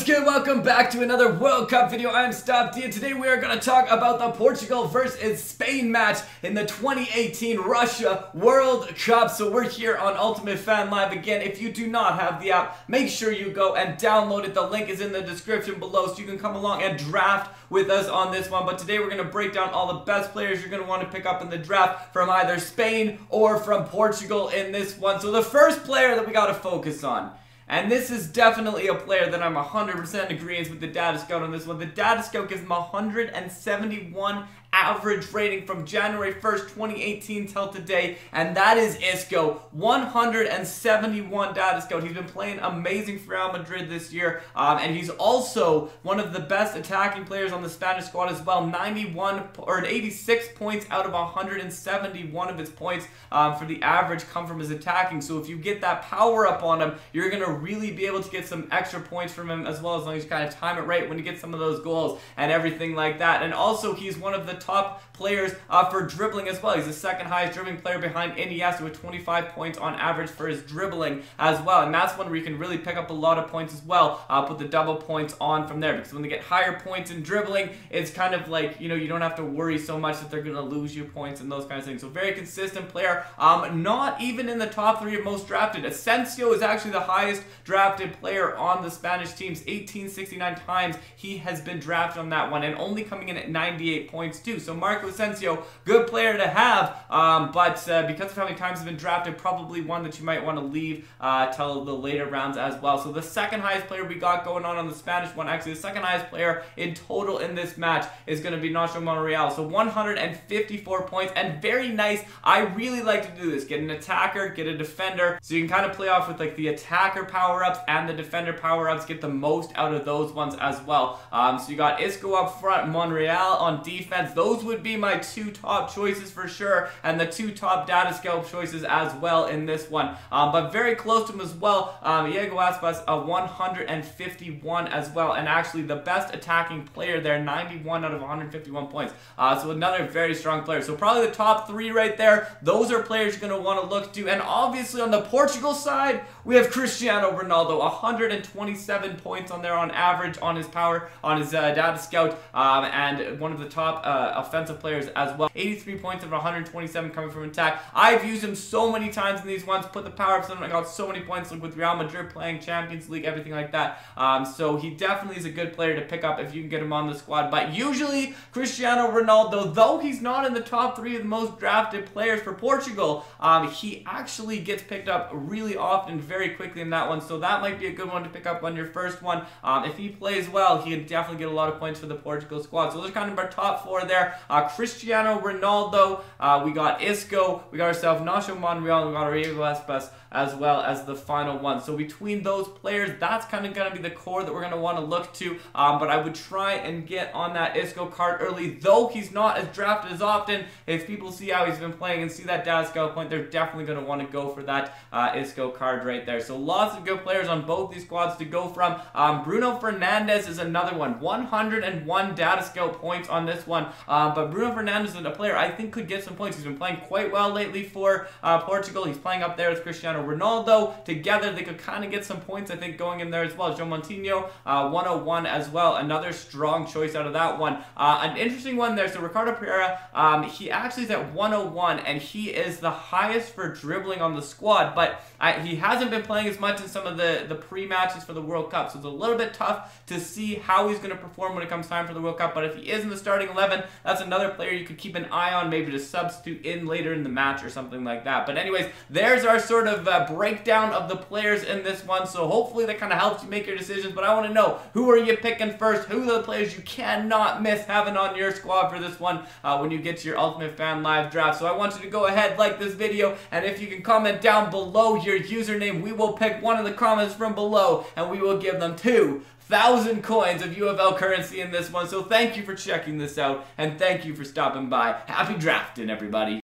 What's good? Welcome back to another World Cup video. I'm Stopde, and today we are going to talk about the Portugal versus Spain match in the 2018 Russia World Cup. So we're here on Ultimate Fan Live again. If you do not have the app, make sure you go and download it. The link is in the description below so you can come along and draft with us on this one. But today we're going to break down all the best players you're going to want to pick up in the draft from either Spain or from Portugal in this one. So the first player that we got to focus on, and this is definitely a player that I'm 100% agreeing with the data scout on this one. The data scout gives him 171 average rating from January 1st, 2018 till today, and that is Isco. 171 data scout. He's been playing amazing for Real Madrid this year, and he's also one of the best attacking players on the Spanish squad as well. 86 points out of 171 of his points for the average come from his attacking. So if you get that power up on him, you're going to really be able to get some extra points from him, as long as you kind of time it right when you get some of those goals and everything like that. And also, he's one of the top players for dribbling as well. He's the second highest dribbling player behind Iniesta with 25 points on average for his dribbling as well. And that's one where you can really pick up a lot of points as well. Put the double points on from there, because when they get higher points in dribbling, it's kind of like, you know, you don't have to worry so much that they're going to lose you points and those kinds of things. So very consistent player. Not even in the top 3 of most drafted. Asensio is actually the highest drafted player on the Spanish teams. 1869 times he has been drafted on that one, and only coming in at 98 points too. So Marco Asensio, good player to have, but because of how many times he's been drafted, probably one that you might want to leave till the later rounds as well. So the second highest player we got going on the Spanish one, actually the second highest player in total in this match, is going to be Nacho Monreal. So 154 points, and very nice. I really like to do this. Get an attacker, get a defender, so you can kind of play off with like the attacker power-ups and the defender power-ups, get the most out of those ones as well. So you got Isco up front, Monreal on defense. Those would be my 2 top choices for sure, and the 2 top data scout choices as well in this one. But very close to him as well, Iago Aspas, a 151 as well, and actually the best attacking player there, 91 out of 151 points. So another very strong player. So probably the top 3 right there. Those are players you're going to want to look to. And obviously on the Portugal side, we have Cristiano Ronaldo, 127 points on there on average on his data scout, and one of the top offensive players as well. 83 points of 127 coming from attack. I've used him so many times in these ones, put the power-ups on him. I got so many points, like with Real Madrid playing Champions League, everything like that. So he definitely is a good player to pick up if you can get him on the squad. But usually Cristiano Ronaldo, though he's not in the top 3 of the most drafted players for Portugal, he actually gets picked up really often, very quickly in that one. So that might be a good one to pick up on your first one. If he plays well, he can definitely get a lot of points for the Portugal squad. So those are kind of our top 4 there. Cristiano Ronaldo, we got Isco, we got ourselves Nacho Monreal, and we got Iago Aspas as well as the final one. So between those players, that's kind of going to be the core that we're going to want to look to. But I would try and get on that Isco card early, though he's not as drafted as often. If people see how he's been playing and see that data scout point, they're definitely going to want to go for that Isco card right there. So lots of good players on both these squads to go from. Bruno Fernandes is another one. 101 data scout points on this one. But Bruno Fernandes is a player I think could get some points. He's been playing quite well lately for Portugal. He's playing up there with Cristiano Ronaldo. Together, they could kind of get some points, I think, going in there as well. João Montinho, 101 as well. Another strong choice out of that one. An interesting one there. So Ricardo Pereira, he actually is at 101, and he is the highest for dribbling on the squad, but he hasn't been playing as much in some of the pre-matches for the World Cup, so it's a little bit tough to see how he's going to perform when it comes time for the World Cup. But if he is in the starting 11, that's another player you could keep an eye on, maybe to substitute in later in the match or something like that. But anyways, there's our sort of breakdown of the players in this one, so hopefully that kind of helps you make your decisions. But I want to know, who are you picking first? Who are the players you cannot miss having on your squad for this one when you get to your Ultimate Fan Live draft? So I want you to go ahead, like this video, and if you can comment down below your username, we will pick one of the comments from below, and we will give them 2,000 coins of UFL currency in this one. So thank you for checking this out, and thank you for stopping by. Happy drafting, everybody.